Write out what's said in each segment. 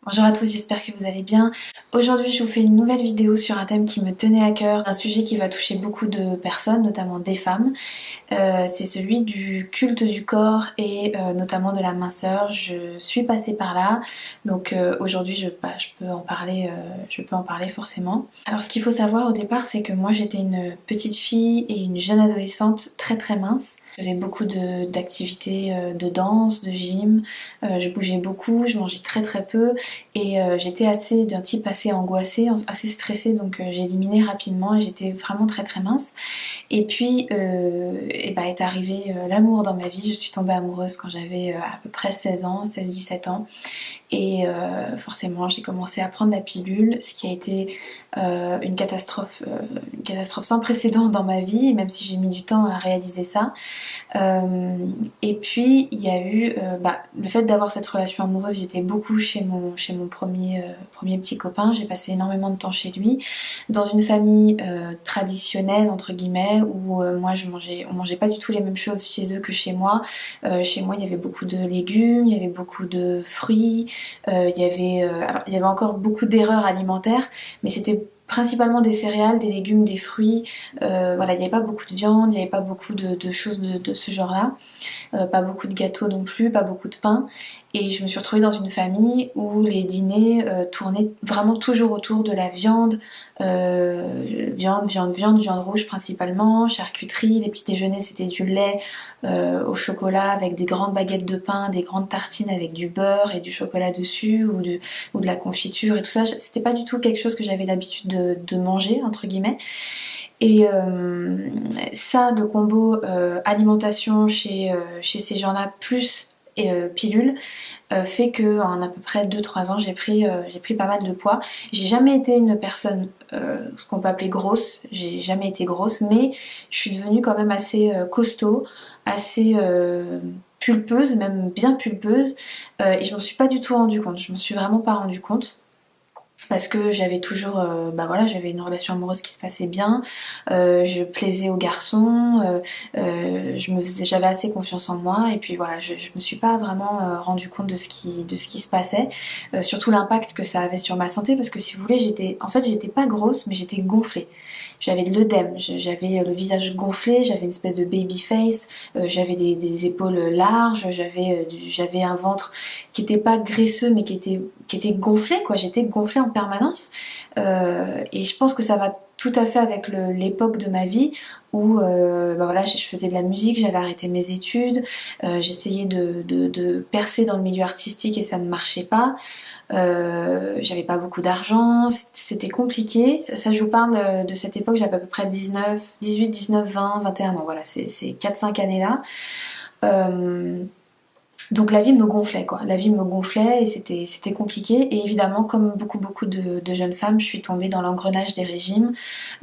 Bonjour à tous, j'espère que vous allez bien. Aujourd'hui je vous fais une nouvelle vidéo sur un thème qui me tenait à cœur, un sujet qui va toucher beaucoup de personnes, notamment des femmes. C'est celui du culte du corps et notamment de la minceur. Je suis passée par là, donc aujourd'hui je peux en parler forcément. Alors ce qu'il faut savoir au départ, c'est que moi j'étais une petite fille et une jeune adolescente très très mince. Je faisais beaucoup d'activités de danse, de gym, je bougeais beaucoup, je mangeais très très peu et j'étais d'un type assez angoissé, assez stressé, donc j'ai éliminé rapidement et j'étais vraiment très très mince. Et puis est arrivé l'amour dans ma vie. Je suis tombée amoureuse quand j'avais à peu près 16 ans, 16-17 ans. Et forcément j'ai commencé à prendre la pilule, ce qui a été une catastrophe sans précédent dans ma vie, même si j'ai mis du temps à réaliser ça. Et puis il y a eu le fait d'avoir cette relation amoureuse. J'étais beaucoup chez mon premier petit copain, j'ai passé énormément de temps chez lui, dans une famille traditionnelle entre guillemets, où on mangeait pas du tout les mêmes choses chez eux que chez moi. Chez moi il y avait beaucoup de légumes, il y avait beaucoup de fruits, il y avait encore beaucoup d'erreurs alimentaires, mais c'était principalement des céréales, des légumes, des fruits. Il n'y avait pas beaucoup de viande, il n'y avait pas beaucoup de choses de ce genre-là. Pas beaucoup de gâteaux non plus, pas beaucoup de pain. Et je me suis retrouvée dans une famille où les dîners tournaient vraiment toujours autour de la viande, viande rouge principalement, charcuterie. Les petits déjeuners c'était du lait au chocolat avec des grandes baguettes de pain, des grandes tartines avec du beurre et du chocolat dessus, ou de la confiture et tout ça. C'était pas du tout quelque chose que j'avais l'habitude de manger entre guillemets. Et ça, le combo alimentation chez ces gens-là plus pilule fait que en à peu près 2-3 ans j'ai pris pas mal de poids. J'ai jamais été une personne ce qu'on peut appeler grosse, j'ai jamais été grosse, mais je suis devenue quand même assez costaud, assez pulpeuse, même bien pulpeuse, et je m'en suis pas du tout rendu compte, je m'en suis vraiment pas rendu compte. Parce que j'avais toujours, j'avais une relation amoureuse qui se passait bien, je plaisais aux garçons, j'avais assez confiance en moi, et puis voilà, je me suis pas vraiment rendu compte de ce qui se passait, surtout l'impact que ça avait sur ma santé, parce que si vous voulez, j'étais pas grosse, mais j'étais gonflée. J'avais de l'œdème, j'avais le visage gonflé, j'avais une espèce de baby face, j'avais des épaules larges, j'avais un ventre qui était pas graisseux mais qui était gonflé, quoi. J'étais gonflée en permanence, et je pense que ça va tout à fait avec l'époque de ma vie où je faisais de la musique, j'avais arrêté mes études, j'essayais de percer dans le milieu artistique et ça ne marchait pas. J'avais pas beaucoup d'argent, c'était compliqué. Ça, je vous parle de cette époque, j'avais à peu près 18, 19, 20, 21 ans, voilà, ces 4-5 années-là. Donc la vie me gonflait, quoi. La vie me gonflait et c'était compliqué. Et évidemment, comme beaucoup de jeunes femmes, je suis tombée dans l'engrenage des régimes.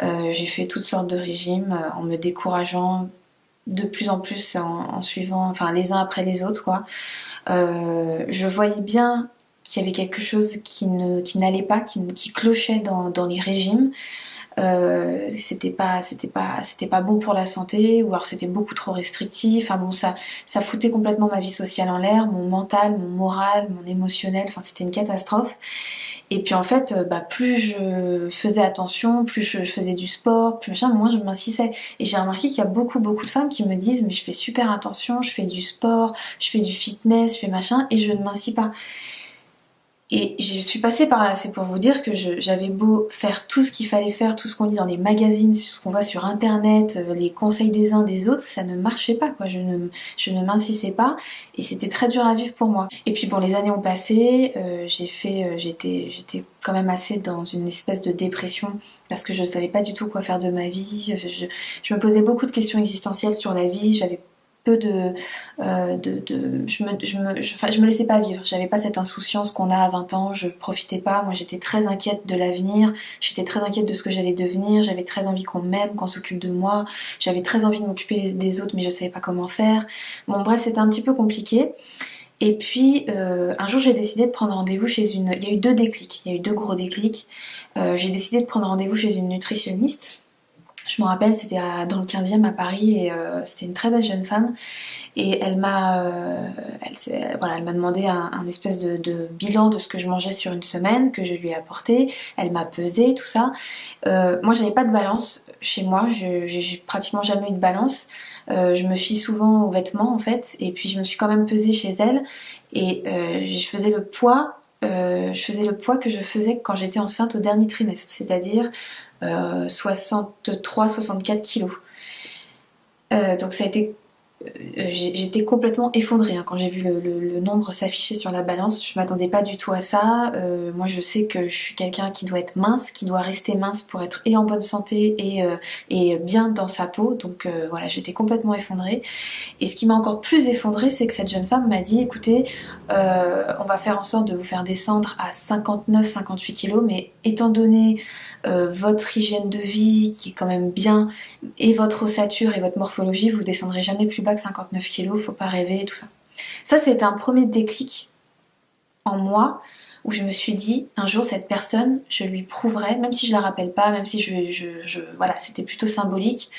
J'ai fait toutes sortes de régimes en me décourageant de plus en plus en suivant, enfin les uns après les autres, quoi. Je voyais bien qu'il y avait quelque chose qui n'allait pas, qui clochait dans les régimes. C'était pas bon pour la santé, ou alors c'était beaucoup trop restrictif. Enfin bon, ça foutait complètement ma vie sociale en l'air, mon mental, mon moral, mon émotionnel. Enfin, c'était une catastrophe. Et puis en fait, plus je faisais attention, plus je faisais du sport, plus machin, moins je mincissais. Et j'ai remarqué qu'il y a beaucoup de femmes qui me disent mais je fais super attention, je fais du sport, je fais du fitness, je fais machin, et je ne mincis pas. Et je suis passée par là, c'est pour vous dire que j'avais beau faire tout ce qu'il fallait faire, tout ce qu'on lit dans les magazines, ce qu'on voit sur internet, les conseils des uns des autres, ça ne marchait pas, quoi. Je ne m'insistais pas, et c'était très dur à vivre pour moi. Et puis bon, les années ont passé, j'étais quand même assez dans une espèce de dépression parce que je savais pas du tout quoi faire de ma vie. Je me posais beaucoup de questions existentielles sur la vie, j'avais peu je me laissais pas vivre, j'avais pas cette insouciance qu'on a à 20 ans, je profitais pas, moi j'étais très inquiète de l'avenir, j'étais très inquiète de ce que j'allais devenir, j'avais très envie qu'on m'aime, qu'on s'occupe de moi, j'avais très envie de m'occuper des autres mais je savais pas comment faire. Bon bref, c'était un petit peu compliqué. Et puis un jour j'ai décidé de prendre rendez-vous chez une... Il y a eu deux gros déclics. J'ai décidé de prendre rendez-vous chez une nutritionniste. Je me rappelle, c'était dans le 15e à Paris et c'était une très belle jeune femme et elle m'a demandé un espèce de bilan de ce que je mangeais sur une semaine que je lui ai apporté. Elle m'a pesé, tout ça. Moi, j'avais pas de balance chez moi, j'ai pratiquement jamais eu de balance. Je me fie souvent aux vêtements en fait, et puis je me suis quand même pesée chez elle et je faisais le poids. Je faisais le poids que je faisais quand j'étais enceinte au dernier trimestre, c'est-à-dire 63-64 kilos. Donc ça a été j'étais complètement effondrée hein, quand j'ai vu le nombre s'afficher sur la balance. Je m'attendais pas du tout à ça. Moi je sais que je suis quelqu'un qui doit être mince, qui doit rester mince pour être et en bonne santé et bien dans sa peau. Donc voilà, j'étais complètement effondrée. Et ce qui m'a encore plus effondrée, c'est que cette jeune femme m'a dit écoutez, on va faire en sorte de vous faire descendre à 59-58 kilos, mais étant donné votre hygiène de vie qui est quand même bien et votre ossature et votre morphologie, vous descendrez jamais plus bas que 59 kilos, faut pas rêver et tout ça. Ça, c'était un premier déclic en moi où je me suis dit un jour cette personne, je lui prouverai, même si je la rappelle pas, même si voilà, c'était plutôt symbolique.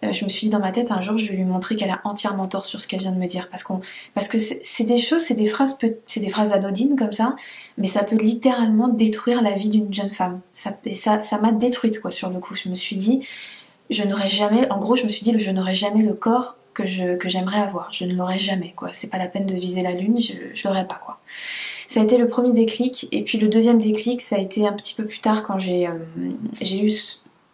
Je me suis dit dans ma tête un jour je vais lui montrer qu'elle a entièrement tort sur ce qu'elle vient de me dire parce que c'est des choses, c'est des phrases anodines comme ça, mais ça peut littéralement détruire la vie d'une jeune femme. Ça m'a détruite quoi sur le coup. Je me suis dit je n'aurais jamais, en gros je me suis dit je n'aurais jamais le corps que j'aimerais avoir. Je ne l'aurais jamais quoi. C'est pas la peine de viser la lune, je l'aurais pas quoi. Ça a été le premier déclic et puis le deuxième déclic ça a été un petit peu plus tard quand j'ai eu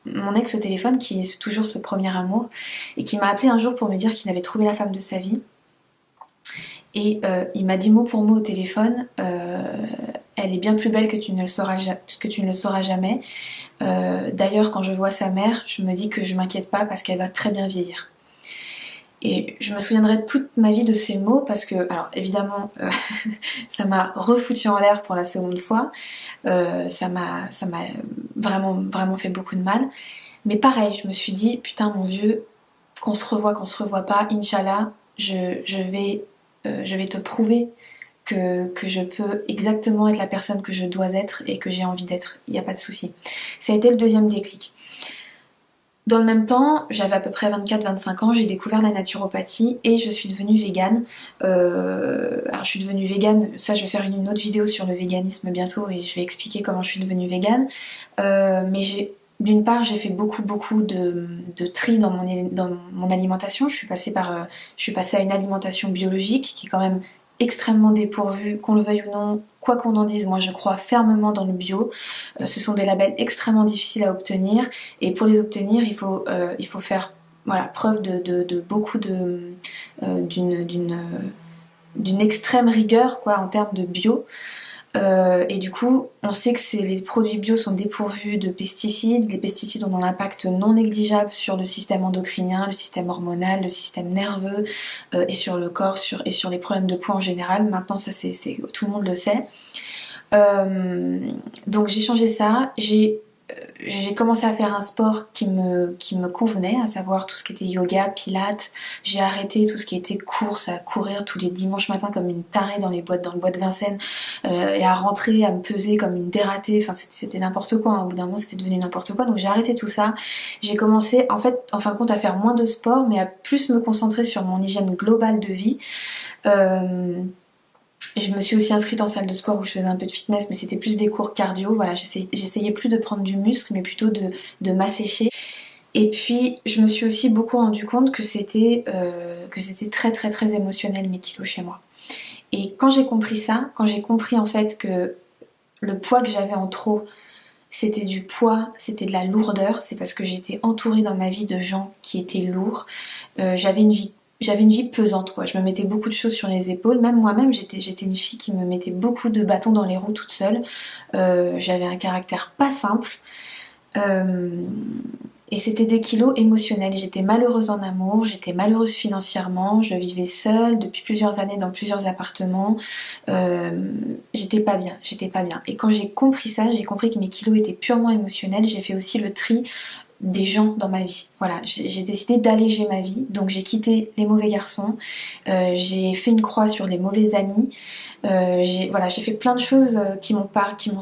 mon ex au téléphone qui est toujours ce premier amour et qui m'a appelé un jour pour me dire qu'il avait trouvé la femme de sa vie et il m'a dit mot pour mot au téléphone elle est bien plus belle que tu ne le sauras jamais. D'ailleurs quand je vois sa mère je me dis que je m'inquiète pas parce qu'elle va très bien vieillir. Et je me souviendrai toute ma vie de ces mots parce que, alors évidemment, ça m'a refoutu en l'air pour la seconde fois. Ça m'a vraiment, vraiment fait beaucoup de mal. Mais pareil, je me suis dit, putain mon vieux, qu'on se revoit pas, Inch'Allah, je vais te prouver que je peux exactement être la personne que je dois être et que j'ai envie d'être. Il n'y a pas de souci. Ça a été le deuxième déclic. Dans le même temps, j'avais à peu près 24-25 ans, j'ai découvert la naturopathie et je suis devenue végane. Alors je suis devenue végane, ça je vais faire une autre vidéo sur le véganisme bientôt et je vais expliquer comment je suis devenue végane. Mais d'une part j'ai fait beaucoup de tri dans mon alimentation. Je suis passée à une alimentation biologique qui est quand même extrêmement dépourvue, qu'on le veuille ou non, quoi qu'on en dise, moi je crois fermement dans le bio. Ce sont des labels extrêmement difficiles à obtenir et pour les obtenir il faut faire voilà, preuve de beaucoup d'une extrême rigueur quoi, en termes de bio. Et du coup, on sait que les produits bio sont dépourvus de pesticides. Les pesticides ont un impact non négligeable sur le système endocrinien, le système hormonal, le système nerveux et sur le corps et sur les problèmes de poids en général. Maintenant, ça, tout le monde le sait. Donc j'ai changé ça. J'ai commencé à faire un sport qui me convenait, à savoir tout ce qui était yoga, pilates. J'ai arrêté tout ce qui était course, à courir tous les dimanches matins comme une tarée dans le bois de Vincennes et à rentrer, à me peser comme une dératée. Enfin, c'était n'importe quoi. Au bout d'un moment, c'était devenu n'importe quoi. Donc j'ai arrêté tout ça. J'ai commencé, en fin de compte, à faire moins de sport, mais à plus me concentrer sur mon hygiène globale de vie. Je me suis aussi inscrite en salle de sport où je faisais un peu de fitness, mais c'était plus des cours cardio. Voilà, j'essayais plus de prendre du muscle, mais plutôt de m'assécher. Et puis, je me suis aussi beaucoup rendu compte que c'était très très très émotionnel mes kilos chez moi. Et quand j'ai compris ça, quand j'ai compris en fait que le poids que j'avais en trop, c'était du poids, c'était de la lourdeur, c'est parce que j'étais entourée dans ma vie de gens qui étaient lourds. J'avais une vie pesante quoi, je me mettais beaucoup de choses sur les épaules, même moi-même j'étais une fille qui me mettait beaucoup de bâtons dans les roues toute seule. J'avais un caractère pas simple et c'était des kilos émotionnels. J'étais malheureuse en amour, j'étais malheureuse financièrement, je vivais seule depuis plusieurs années dans plusieurs appartements. J'étais pas bien. Et quand j'ai compris ça, j'ai compris que mes kilos étaient purement émotionnels. J'ai fait aussi le tri des gens dans ma vie. Voilà, j'ai décidé d'alléger ma vie, donc j'ai quitté les mauvais garçons, j'ai fait une croix sur les mauvais amis, j'ai fait plein de choses qui m'ont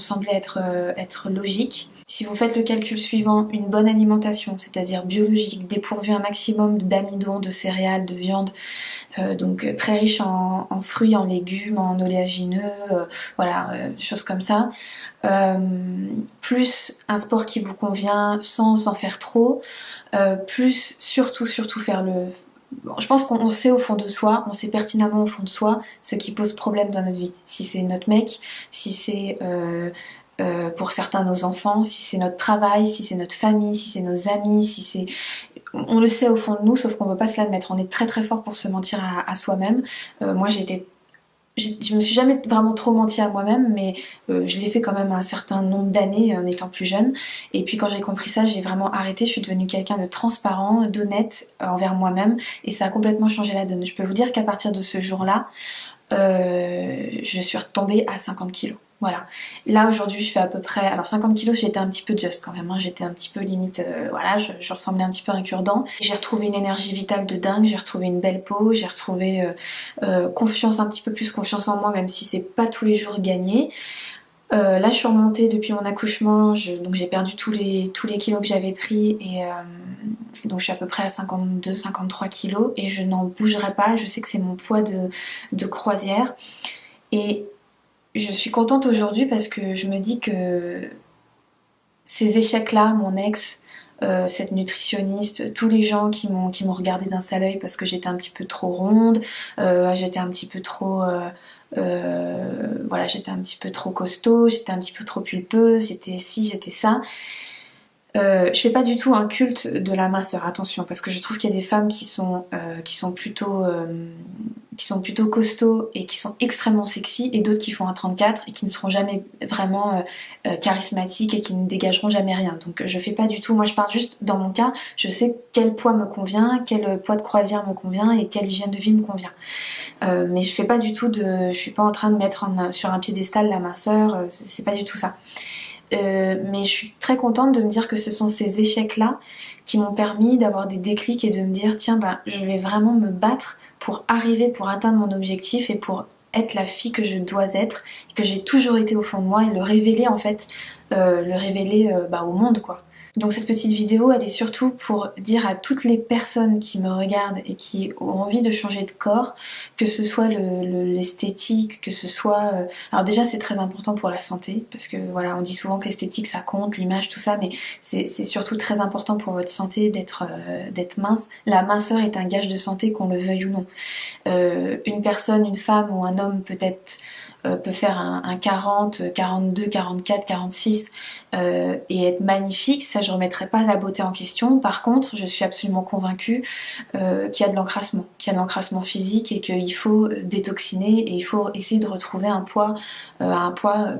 semblé être logiques. Si vous faites le calcul suivant, une bonne alimentation, c'est-à-dire biologique, dépourvue un maximum d'amidon, de céréales, de viande, donc très riche en fruits, en légumes, en oléagineux, voilà, choses comme ça, plus un sport qui vous convient sans en faire trop, plus surtout faire le... Bon, je pense qu'on sait au fond de soi, on sait pertinemment au fond de soi ce qui pose problème dans notre vie. Si c'est notre mec, si c'est pour certains nos enfants, si c'est notre travail, si c'est notre famille, si c'est nos amis, si c'est... On le sait au fond de nous, sauf qu'on veut pas se l'admettre. On est très très fort pour se mentir à soi-même. Moi je me suis jamais vraiment trop menti à moi-même, mais je l'ai fait quand même un certain nombre d'années en étant plus jeune. Et puis quand j'ai compris ça, j'ai vraiment arrêté. Je suis devenue quelqu'un de transparent, d'honnête envers moi-même, et ça a complètement changé la donne. Je peux vous dire qu'à partir de ce jour-là, je suis retombée à 50 kilos. Voilà. Là aujourd'hui je fais à peu près... Alors 50 kilos j'étais un petit peu just quand même, hein. J'étais un petit peu limite... voilà, je ressemblais un petit peu à un cure-dent. J'ai retrouvé une énergie vitale de dingue, j'ai retrouvé une belle peau, j'ai retrouvé confiance, un petit peu plus confiance en moi, même si c'est pas tous les jours gagné. Là je suis remontée depuis mon accouchement, donc j'ai perdu tous les kilos que j'avais pris, et donc je suis à peu près à 52-53 kilos et je n'en bougerai pas. Je sais que c'est mon poids de croisière, et je suis contente aujourd'hui parce que je me dis que ces échecs-là, mon ex, cette nutritionniste, tous les gens qui m'ont regardé d'un sale œil parce que j'étais un petit peu trop ronde, j'étais un petit peu trop... voilà, j'étais un petit peu trop costaud, j'étais un petit peu trop pulpeuse, j'étais ci, j'étais ça. Je fais pas du tout un culte de la minceur, attention, parce que je trouve qu'il y a des femmes qui sont plutôt costauds et qui sont extrêmement sexy, et d'autres qui font un 34 et qui ne seront jamais vraiment charismatiques et qui ne dégageront jamais rien. Donc je fais pas du tout, moi je parle juste dans mon cas, je sais quel poids me convient, quel poids de croisière me convient et quelle hygiène de vie me convient. Mais je fais pas du tout je suis pas en train de mettre sur un piédestal la minceur, c'est pas du tout ça. Mais je suis très contente de me dire que ce sont ces échecs-là qui m'ont permis d'avoir des déclics et de me dire tiens, je vais vraiment me battre pour atteindre mon objectif et pour être la fille que je dois être, que j'ai toujours été au fond de moi, et le révéler en fait, au monde quoi. Donc cette petite vidéo, elle est surtout pour dire à toutes les personnes qui me regardent et qui ont envie de changer de corps, que ce soit l'esthétique, que ce soit... Alors déjà c'est très important pour la santé, parce que voilà, on dit souvent que l'esthétique ça compte, l'image, tout ça, mais c'est surtout très important pour votre santé d'être mince. La minceur est un gage de santé, qu'on le veuille ou non. Une personne, une femme ou un homme peut faire un 40, 42, 44, 46 et être magnifique, ça je remettrai pas la beauté en question. Par contre, je suis absolument convaincue qu'il y a de l'encrassement physique, et qu'il faut détoxiner, et il faut essayer de retrouver un poids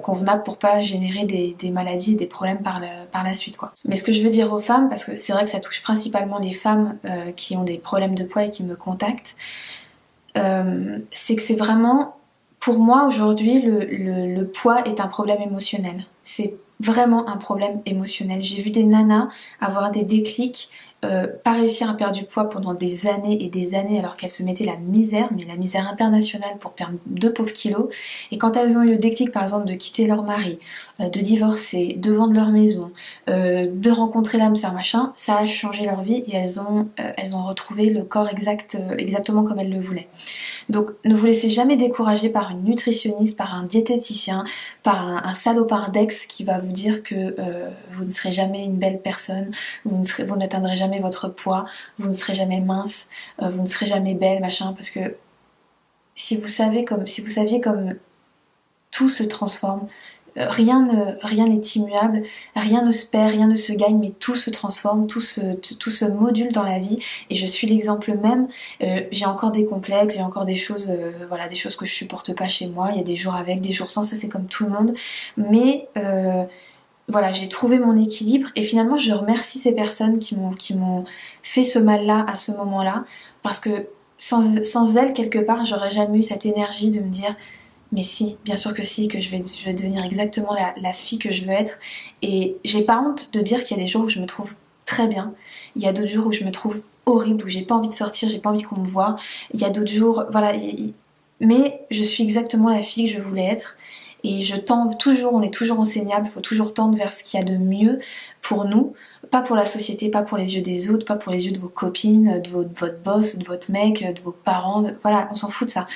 convenable pour pas générer des maladies et des problèmes par la suite quoi. Mais ce que je veux dire aux femmes, parce que c'est vrai que ça touche principalement les femmes qui ont des problèmes de poids et qui me contactent, c'est que c'est vraiment... Pour moi aujourd'hui, le poids est un problème émotionnel. C'est vraiment un problème émotionnel. J'ai vu des nanas avoir des déclics, pas réussir à perdre du poids pendant des années et des années, alors qu'elles se mettaient la misère, mais la misère internationale, pour perdre 2 pauvres kilos. Et quand elles ont eu le déclic par exemple de quitter leur mari, de divorcer, de vendre leur maison, de rencontrer l'âme sœur machin, ça a changé leur vie, et elles ont retrouvé le corps exactement comme elles le voulaient. Donc ne vous laissez jamais décourager par une nutritionniste, par un diététicien, par un salopard d'ex qui va vous dire que vous ne serez jamais une belle personne, vous n'atteindrez jamais votre poids, vous ne serez jamais mince, vous ne serez jamais belle, machin, parce que si vous saviez comme tout se transforme, rien n'est immuable, rien ne se perd, rien ne se gagne, mais tout se transforme, tout se module dans la vie, et je suis l'exemple même. J'ai encore des complexes, j'ai encore des choses, des choses que je supporte pas chez moi, il y a des jours avec, des jours sans, ça c'est comme tout le monde, mais voilà, j'ai trouvé mon équilibre, et finalement je remercie ces personnes qui m'ont fait ce mal-là à ce moment-là, parce que sans elles, quelque part, j'aurais jamais eu cette énergie de me dire mais si, bien sûr que si, que je vais devenir exactement la fille que je veux être. Et j'ai pas honte de dire qu'il y a des jours où je me trouve très bien, il y a d'autres jours où je me trouve horrible, où j'ai pas envie de sortir, j'ai pas envie qu'on me voie, il y a d'autres jours, voilà, mais je suis exactement la fille que je voulais être. et je tends toujours, on est toujours enseignable, il faut toujours tendre vers ce qu'il y a de mieux pour nous, pas pour la société, pas pour les yeux des autres, pas pour les yeux de vos copines, de votre boss, de votre mec, de vos parents, voilà, on s'en fout de ça.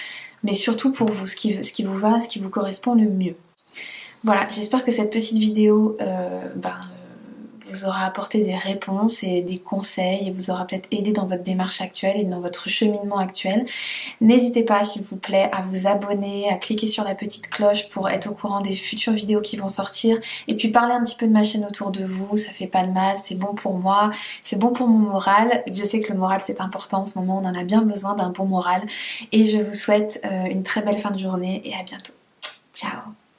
Mais surtout pour vous, ce qui vous va, ce qui vous correspond le mieux. Voilà, j'espère que cette petite vidéo vous aura apporté des réponses et des conseils et vous aura peut-être aidé dans votre démarche actuelle et dans votre cheminement actuel. N'hésitez pas, s'il vous plaît, à vous abonner, à cliquer sur la petite cloche pour être au courant des futures vidéos qui vont sortir, et puis parler un petit peu de ma chaîne autour de vous, ça fait pas de mal, c'est bon pour moi, c'est bon pour mon moral. Je sais que le moral c'est important en ce moment, on en a bien besoin d'un bon moral, et je vous souhaite une très belle fin de journée et à bientôt. Ciao.